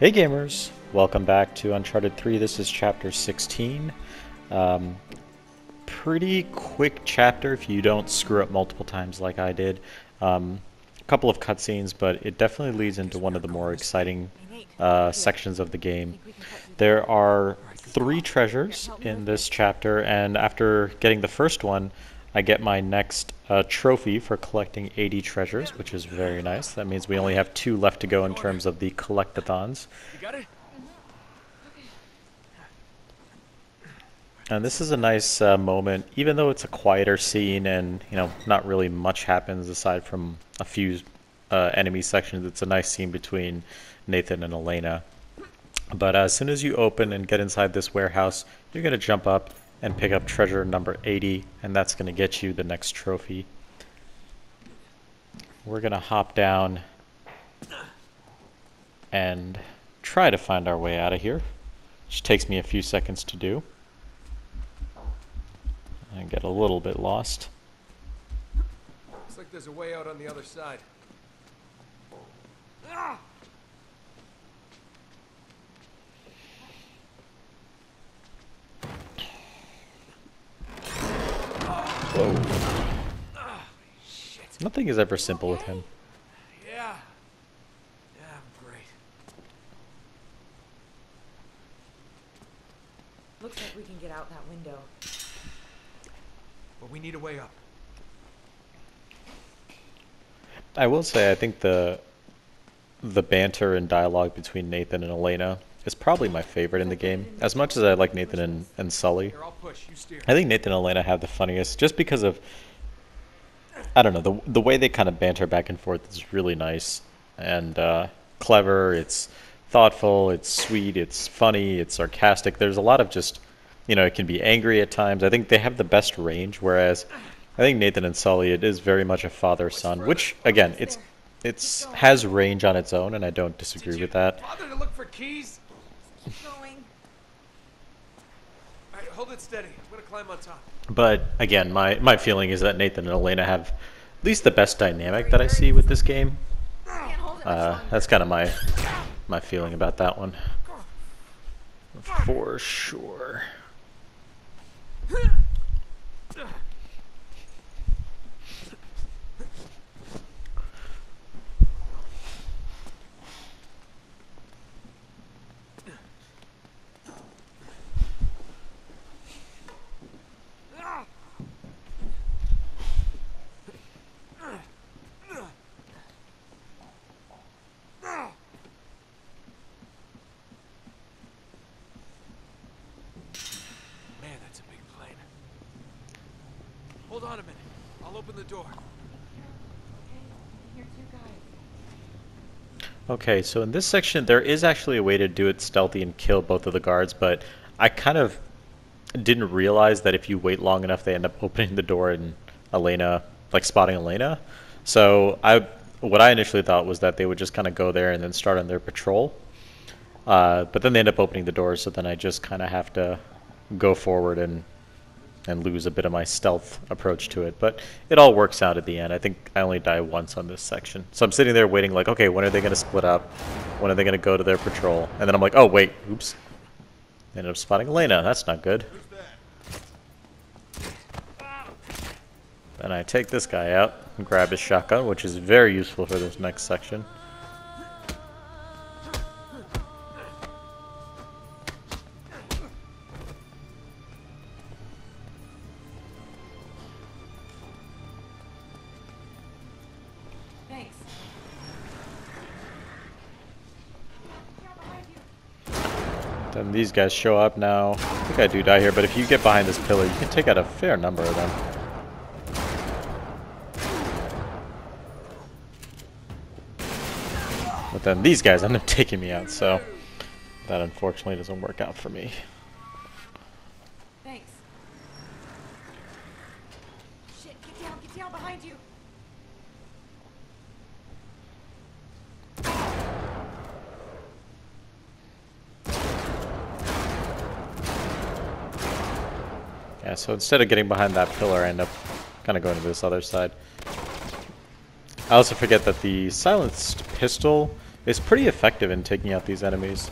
Hey gamers, welcome back to Uncharted 3. This is chapter 16. Um, Pretty quick chapter if you don't screw up multiple times like I did. A couple of cutscenes, but it definitely leads into one of the more exciting sections of the game. There are 3 treasures in this chapter, and after getting the first one, I get my next trophy for collecting 80 treasures, which is very nice. That means we only have 2 left to go in terms of the collectathons. You got it? And this is a nice moment, even though it's a quieter scene and, not really much happens aside from a few enemy sections. It's a nice scene between Nathan and Elena. But as soon as you open and get inside this warehouse, you're going to jump up and pick up treasure number 80, and that's going to get you the next trophy. We're going to hop down and try to find our way out of here, which takes me a few seconds to do. I get a little bit lost. Looks like there's a way out on the other side. Ah! Whoa. Shit. Nothing is ever simple with him. Yeah. Yeah, I'm great. Looks like we can get out that window. But we need a way up. I will say I think the banter and dialogue between Nathan and Elena is probably my favorite in the game. As much as I like Nathan and Sully, Here, I'll push. You steer. I think Nathan and Elena have the funniest just because of, I don't know, the way they kind of banter back and forth is really nice and clever. It's thoughtful, it's sweet, it's funny, it's sarcastic. There's a lot of just, it can be angry at times. I think they have the best range, whereas I think Nathan and Sully, it is very much a father-son, which, again, it's has range on its own, and I don't disagree with that. Bother to look for keys? Keep going. Alright, hold it steady. I'm gonna climb on top. But, again, my feeling is that Nathan and Elena have at least the best dynamic that I see with this game. Can't hold it much longer. That's kind of my feeling about that one. For sure. Man, that's a big plane. Hold on a minute. I'll open the door. Here, two guys. Okay, so in this section, there is actually a way to do it stealthy and kill both of the guards, but I kind of didn't realize that if you wait long enough, they end up opening the door and Elena, like spotting Elena. So what I initially thought was that they would just kind of go there and then start on their patrol. But then they end up opening the door, so then I just kind of have to go forward and lose a bit of my stealth approach to it. But it all works out at the end. I think I only die once on this section. So I'm sitting there waiting like, okay, when are they going to split up? When are they going to go to their patrol? And then I'm like, oh, wait, oops. Ended up spotting Elena. That's not good. Then I take this guy out and grab his shotgun, which is very useful for this next section. Thanks. Then these guys show up now. I think I do die here, but if you get behind this pillar, you can take out a fair number of them. But then these guys end up taking me out, so that unfortunately doesn't work out for me. Thanks. Shit, get down behind you. Yeah, so instead of getting behind that pillar, I end up kind of going to this other side. I also forget that the silenced pistol is pretty effective in taking out these enemies.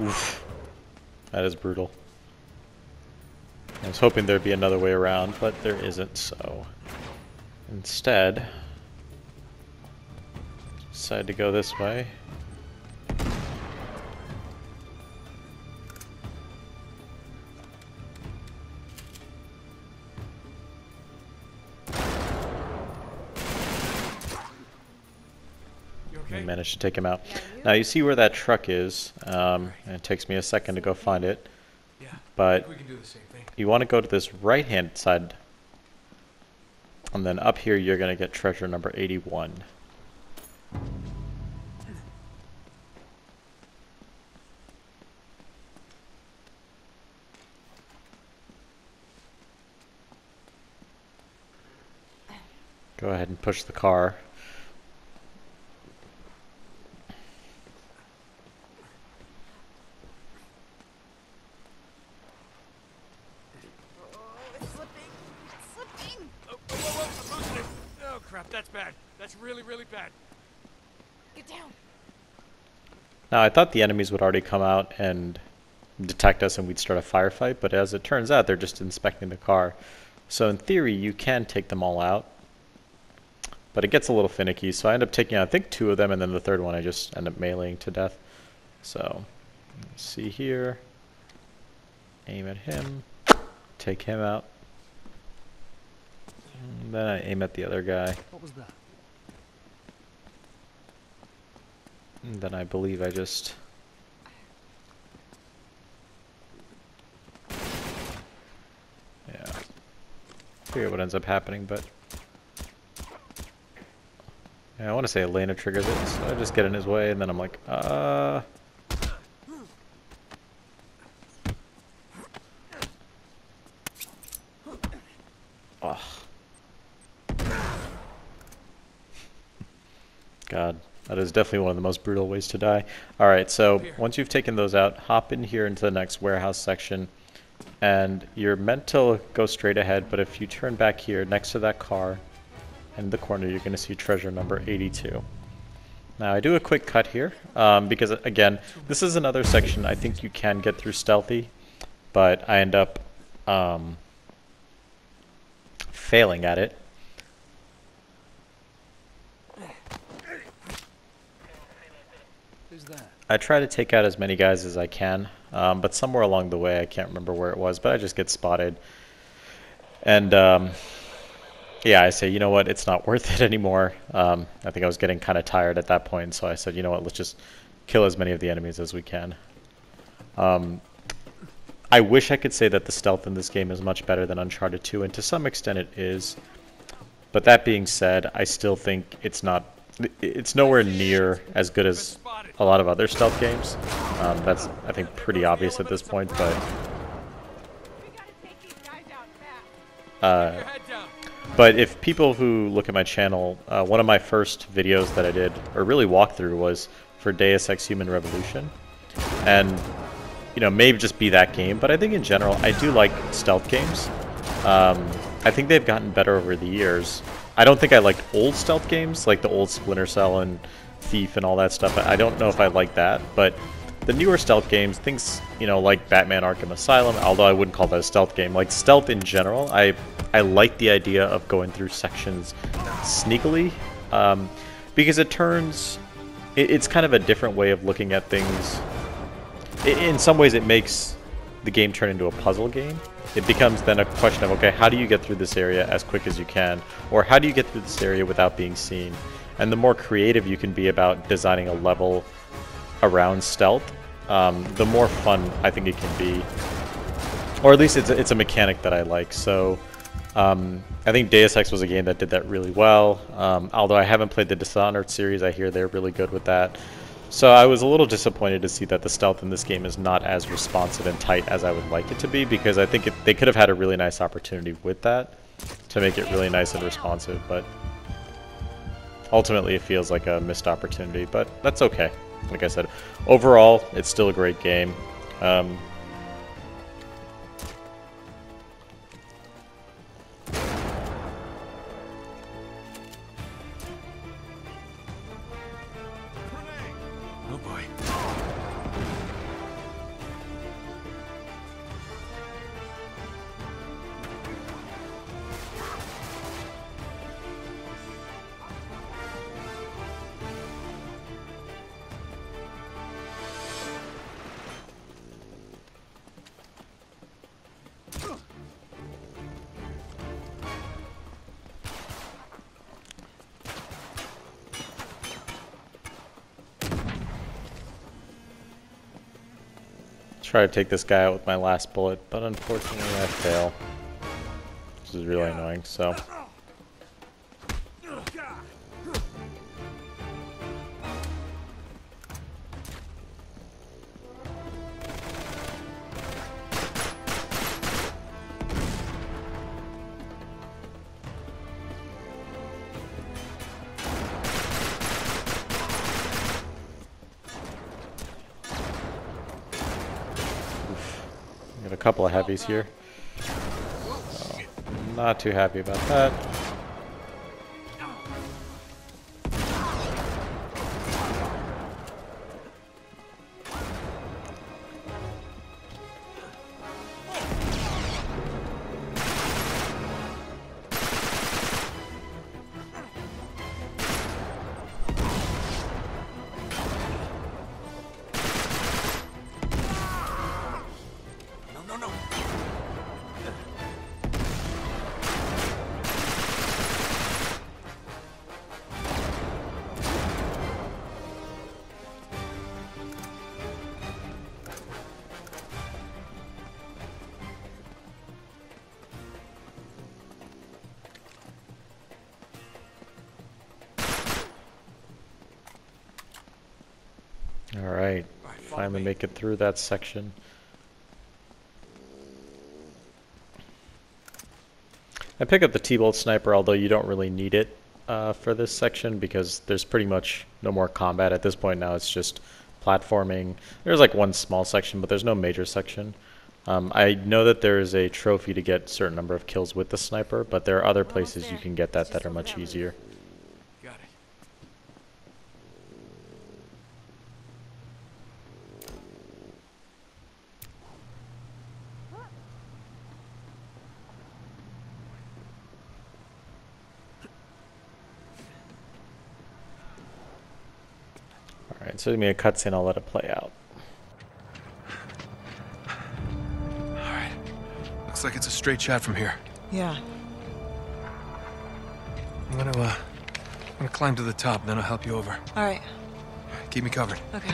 Oof. That is brutal. I was hoping there'd be another way around, but there isn't, so instead decided to go this way. You okay? We managed to take him out. Now you see where that truck is, and it takes me a second to go find it, Yeah. I but think we can do the same thing. you want to go to this right hand side, and then up here you're going to get treasure number 81. Go ahead and push the car. Oh, it's slipping. It's slipping. Oh, whoa, whoa, whoa, I'm losing it. Oh, crap, that's bad. That's really, really bad. Get down. Now I thought the enemies would already come out and detect us and we'd start a firefight, but as it turns out they're just inspecting the car. So in theory you can take them all out, but it gets a little finicky, so I end up taking out I think 2 of them, and then the third one I just end up meleeing to death. So let's see here, aim at him, take him out, and then I aim at the other guy, What was that? and then I believe I just forget what ends up happening, but yeah, I want to say Elena triggers it, so I just get in his way, and then I'm like, Oh. God, that is definitely one of the most brutal ways to die. Alright, so once you've taken those out, hop in here into the next warehouse section, and you're meant to go straight ahead, but if you turn back here next to that car in the corner, you're going to see treasure number 82. Now I do a quick cut here because again this is another section I think you can get through stealthy, but I end up failing at it. Who's that? I try to take out as many guys as I can, but somewhere along the way, I can't remember where it was, but I just get spotted. And yeah, I say, you know what, it's not worth it anymore. I think I was getting kind of tired at that point, so I said, you know what, let's just kill as many of the enemies as we can. I wish I could say that the stealth in this game is much better than Uncharted 2, and to some extent it is. But that being said, I still think it's nowhere near as good as a lot of other stealth games. That's, I think, pretty obvious at this point, but We gotta take these guys out fast. Your head down. but if people who look at my channel, one of my first videos that I did, or really walkthrough, was for Deus Ex Human Revolution. And, you know, maybe just be that game, but I think in general, I do like stealth games. I think they've gotten better over the years. I don't think I liked old stealth games, like the old Splinter Cell and Thief and all that stuff. I don't know if I like that, but the newer stealth games, things, you know, like Batman Arkham Asylum, although I wouldn't call that a stealth game, like stealth in general, I like the idea of going through sections sneakily, because it turns, it's kind of a different way of looking at things. In some ways it makes the game turn into a puzzle game. It becomes then a question of, okay, how do you get through this area as quick as you can? Or how do you get through this area without being seen? And the more creative you can be about designing a level around stealth, the more fun I think it can be. Or at least it's a mechanic that I like. So I think Deus Ex was a game that did that really well. Although I haven't played the Dishonored series, I hear they're really good with that. So I was a little disappointed to see that the stealth in this game is not as responsive and tight as I would like it to be, because I think they could have had a really nice opportunity with that to make it really nice and responsive, but ultimately it feels like a missed opportunity, but that's okay. Like I said, overall, it's still a great game. try to take this guy out with my last bullet, but unfortunately I fail. This is really annoying, so... Got a couple of heavies here. So, not too happy about that. Alright, finally make it through that section. I pick up the T-Bolt Sniper, although you don't really need it for this section because there's pretty much no more combat at this point now. It's just platforming. There's like one small section, but there's no major section. I know that there is a trophy to get a certain number of kills with the sniper, but there are other places you can get that are much easier. Got it. Alright, so give me a cutscene, I'll let it play out. Alright. Looks like it's a straight shot from here. Yeah. I'm gonna climb to the top, then I'll help you over. All right. Keep me covered. Okay.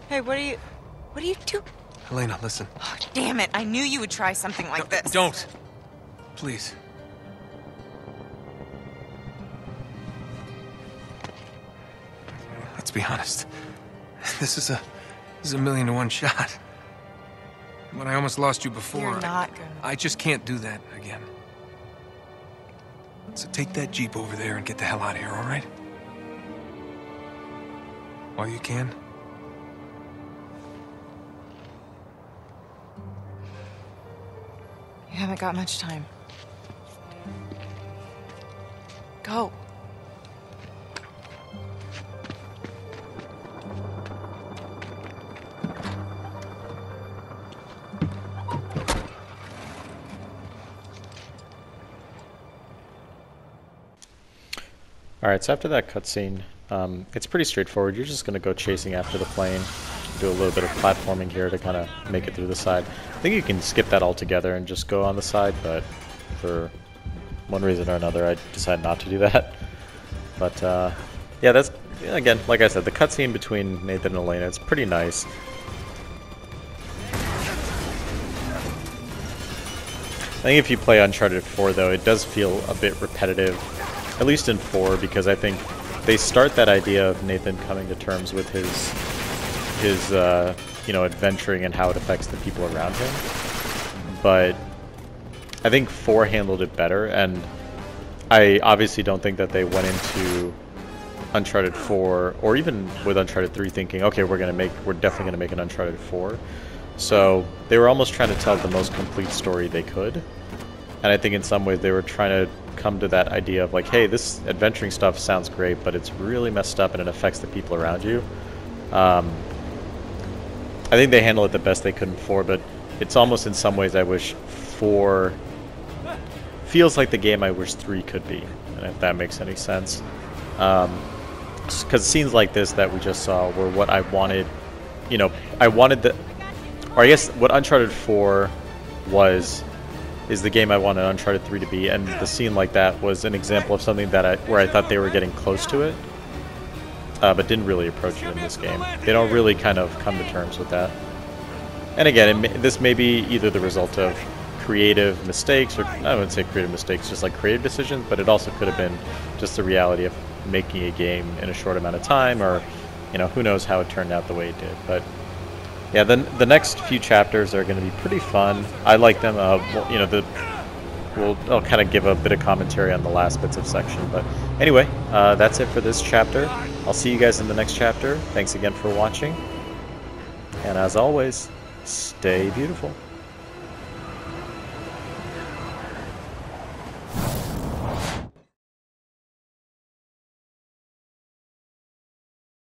Hey, what are you doing? Elena, listen. Oh, damn it. I knew you would try something like this. Don't! Please. Let's be honest. This is a 1,000,000 to 1 shot. When I almost lost you before, You're not gonna. I just can't do that again. So take that Jeep over there and get the hell out of here, all right? While you can. You haven't got much time. Go. Alright, so after that cutscene, it's pretty straightforward. You're just going to go chasing after the plane, do a little bit of platforming here to kind of make it through the side. I think you can skip that altogether and just go on the side, but for one reason or another I decided not to do that. But yeah, that's, again, like I said, the cutscene between Nathan and Elena, it's pretty nice. I think if you play Uncharted 4 though, it does feel a bit repetitive. At least in 4, because I think they start that idea of Nathan coming to terms with his you know, adventuring and how it affects the people around him. But I think 4 handled it better, and I obviously don't think that they went into Uncharted 4 or even with Uncharted 3 thinking, okay, we're definitely gonna make an Uncharted 4. So they were almost trying to tell the most complete story they could. And I think in some ways they were trying to come to that idea of like, hey, this adventuring stuff sounds great, but it's really messed up and it affects the people around you. I think they handle it the best they could in 4, but it's almost in some ways I wish 4 feels like the game I wish 3 could be, and if that makes any sense. Because scenes like this that we just saw were what I wanted, you know, I wanted the, or I guess what Uncharted 4 was is the game I wanted Uncharted 3 to be, and the scene like that was an example of something that where I thought they were getting close to it, but didn't really approach it in this game. They don't really kind of come to terms with that. And again, this may be either the result of creative mistakes, or I wouldn't say creative mistakes, just like creative decisions, but it also could have been just the reality of making a game in a short amount of time, or, you know, who knows how it turned out the way it did. But yeah, the next few chapters are going to be pretty fun. I like them. Well, you know, I'll kind of give a bit of commentary on the last bits of section. But anyway, that's it for this chapter. I'll see you guys in the next chapter. Thanks again for watching. And as always, stay beautiful.